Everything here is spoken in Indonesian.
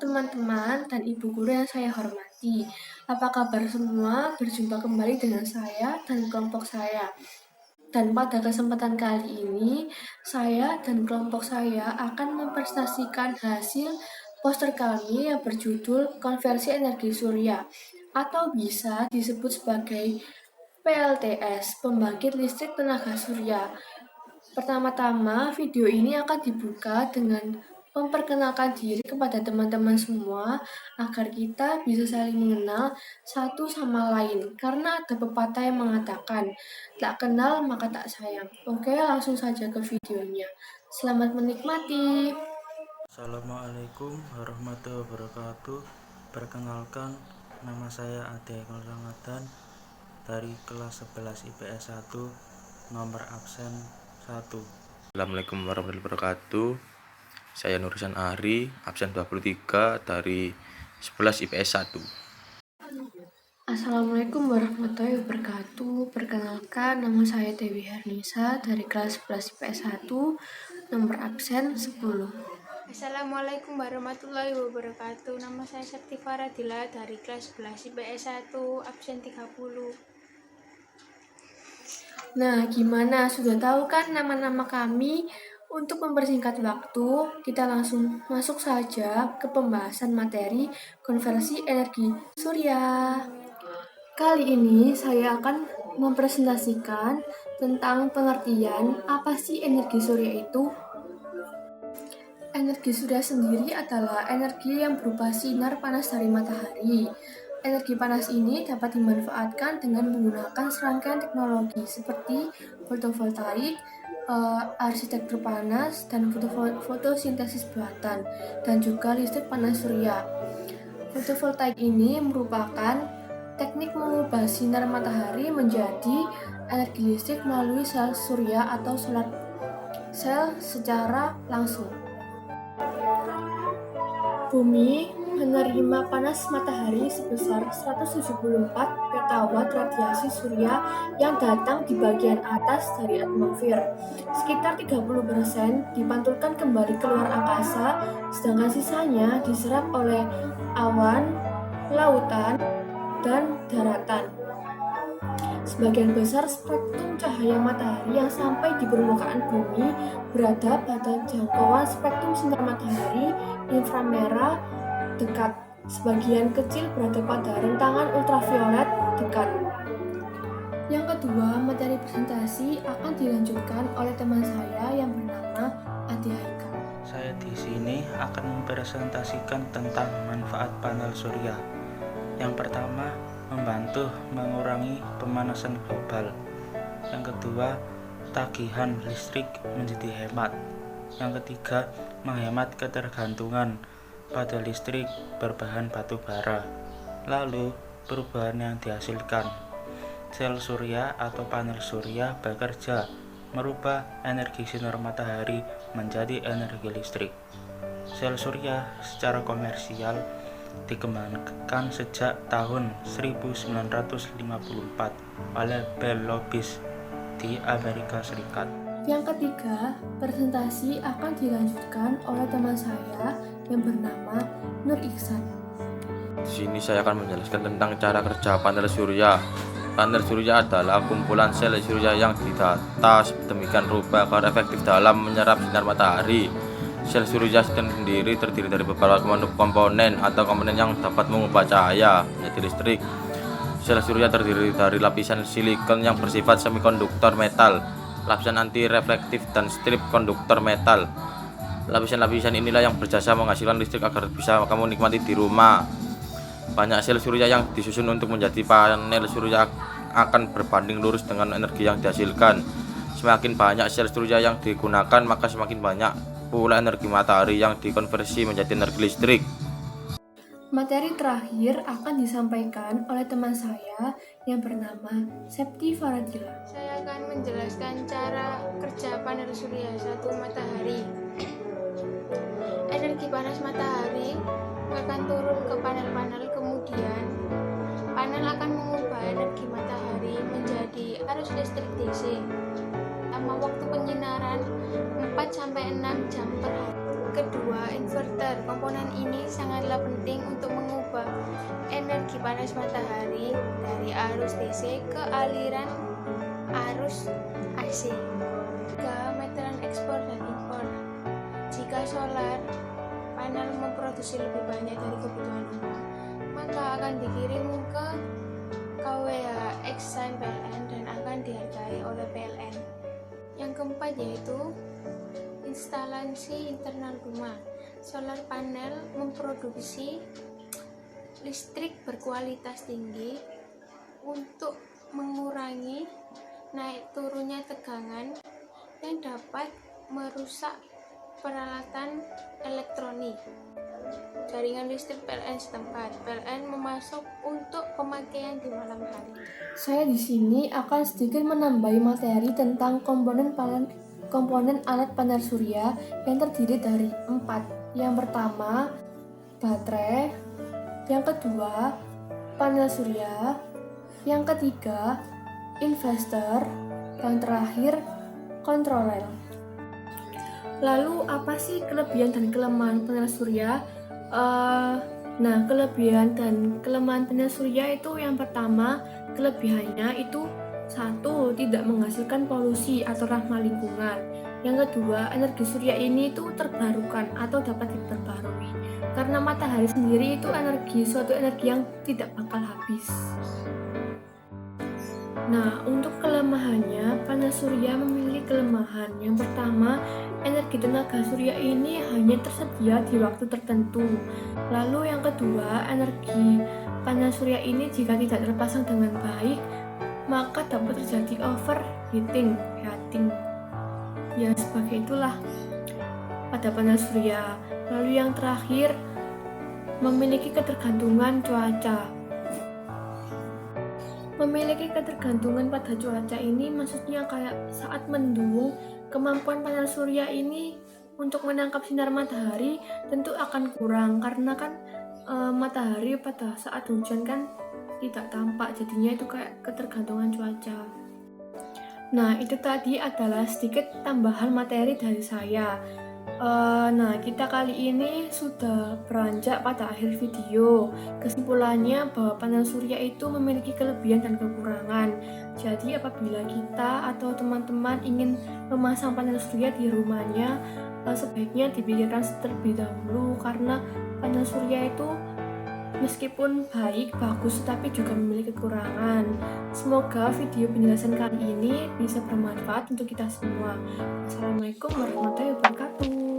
teman-teman dan ibu guru yang saya hormati. Apa kabar semua? Berjumpa kembali dengan saya dan kelompok saya. Dan pada kesempatan kali ini, saya dan kelompok saya akan mempresentasikan hasil poster kami yang berjudul Konversi Energi Surya, atau bisa disebut sebagai PLTS, Pembangkit Listrik Tenaga Surya. Pertama-tama, video ini akan dibuka dengan memperkenalkan diri kepada teman-teman semua agar kita bisa saling mengenal satu sama lain. Karena ada pepatah yang mengatakan, tak kenal maka tak sayang. Oke, langsung saja ke videonya. Selamat menikmati. Assalamualaikum warahmatullahi wabarakatuh. Perkenalkan, nama saya Ade Ekmal Ramadan dari kelas 11 IPS 1, nomor absen 1. Assalamualaikum warahmatullahi wabarakatuh. Saya Nursan Ari, absen 23 dari 11 IPS 1. Assalamualaikum warahmatullahi wabarakatuh. Perkenalkan, nama saya Dewi Hernisa dari kelas 11 IPS 1, nomor absen 10. Assalamualaikum warahmatullahi wabarakatuh. Nama saya Sakti Faradila dari kelas 11 IPS 1, absen 30. Nah, gimana? Sudah tahu kan nama-nama kami? Untuk mempersingkat waktu, kita langsung masuk saja ke pembahasan materi konversi energi surya. Kali ini saya akan mempresentasikan tentang pengertian apa sih energi surya itu. Energi surya sendiri adalah energi yang berupa sinar panas dari matahari. Energi panas ini dapat dimanfaatkan dengan menggunakan serangkaian teknologi seperti fotovoltaik, arsitektur panas, dan fotosintesis buatan, dan juga listrik panas surya. Fotovoltaik ini merupakan teknik mengubah sinar matahari menjadi energi listrik melalui sel surya atau solar cell secara langsung. Bumi menerima panas matahari sebesar 174 petawatt radiasi surya yang datang di bagian atas dari atmosfer. Sekitar 30% dipantulkan kembali keluar angkasa, sedangkan sisanya diserap oleh awan, lautan, dan daratan. Sebagian besar spektrum cahaya matahari yang sampai di permukaan bumi berada pada jangkauan spektrum sinar matahari inframerah dekat. Sebagian kecil berada pada rentangan ultraviolet dekat. Yang kedua, materi presentasi akan dilanjutkan oleh teman saya yang bernama Adi Haikal. Saya di sini akan mempresentasikan tentang manfaat panel surya. Yang pertama, membantu mengurangi pemanasan global. Yang kedua, tagihan listrik menjadi hemat. Yang ketiga, menghemat ketergantungan pada listrik berbahan batu bara. Lalu, perubahan yang dihasilkan. Sel surya atau panel surya bekerja merubah energi sinar matahari menjadi energi listrik. Sel surya secara komersial dikembangkan sejak tahun 1954 oleh Bell Labs di Amerika Serikat. Yang ketiga, presentasi akan dilanjutkan oleh teman saya yang bernama Nur Iksan. Di sini saya akan menjelaskan tentang cara kerja panel surya. Panel surya adalah kumpulan sel surya yang ditata sedemikian rupa agar efektif dalam menyerap sinar matahari. Sel surya sendiri terdiri dari beberapa komponen atau komponen yang dapat mengubah cahaya menjadi listrik. Sel surya terdiri dari lapisan silikon yang bersifat semikonduktor metal, lapisan anti-reflektif, dan strip konduktor metal. Lapisan-lapisan inilah yang berjasa menghasilkan listrik agar bisa kamu nikmati di rumah. Banyak sel surya yang disusun untuk menjadi panel surya akan berbanding lurus dengan energi yang dihasilkan. Semakin banyak sel surya yang digunakan, maka semakin banyak pula energi matahari yang dikonversi menjadi energi listrik. Materi terakhir akan disampaikan oleh teman saya yang bernama Septi Faradila. Saya akan menjelaskan cara kerja panel surya satu matahari. Energi panas matahari akan turun ke panel-panel, kemudian panel akan mengubah energi matahari menjadi arus listrik DC. Lama waktu penyinaran 4-6 jam per hari. kedua, inverter. Komponen ini sangatlah penting untuk mengubah energi panas matahari dari arus DC ke aliran arus AC. Tiga, meteran ekspor dan impor. Jika solar panel memproduksi lebih banyak dari kebutuhan umum, maka akan dikirim ke KWH Exxon PLN dan akan dihargai oleh PLN. Yang keempat yaitu instalasi internal rumah. Solar panel memproduksi listrik berkualitas tinggi untuk mengurangi naik turunnya tegangan yang dapat merusak peralatan elektronik. Jaringan listrik PLN setempat. PLN memasok untuk pemakaian di malam hari. Saya di sini akan sedikit menambahi materi tentang komponen alat panel surya yang terdiri dari 4. Yang pertama, baterai. Yang kedua, panel surya. Yang ketiga, investor. Yang terakhir, kontroler. Lalu apa sih kelebihan dan kelemahan panel surya? Nah, kelebihan dan kelemahan panel surya itu yang pertama, kelebihannya itu 1. Tidak menghasilkan polusi atau ramah lingkungan. Yang kedua, energi surya ini itu terbarukan atau dapat diperbarui. Karena matahari sendiri itu suatu energi yang tidak bakal habis. Nah, untuk kelemahannya, panel surya memiliki kelemahan. Yang pertama, energi tenaga surya ini hanya tersedia di waktu tertentu. Lalu yang kedua, energi panel surya ini jika tidak terpasang dengan baik, maka dapat terjadi overheating. Ya, sebagai itulah pada panel surya. Lalu yang terakhir, memiliki ketergantungan cuaca. Memiliki ketergantungan pada cuaca ini maksudnya kayak saat mendung, kemampuan panel surya ini untuk menangkap sinar matahari tentu akan kurang karena kan matahari pada saat hujan kan tidak tampak, jadinya itu kayak ketergantungan cuaca. Nah, itu tadi adalah sedikit tambahan materi dari saya. Nah, kita kali ini sudah beranjak pada akhir video. Kesimpulannya bahwa panel surya itu memiliki kelebihan dan kekurangan. Jadi apabila kita atau teman-teman ingin memasang panel surya di rumahnya, sebaiknya dipikirkan terlebih dahulu karena panel surya itu meskipun bagus, tapi juga memiliki kekurangan. Semoga video penjelasan kali ini bisa bermanfaat untuk kita semua. Assalamualaikum warahmatullahi wabarakatuh.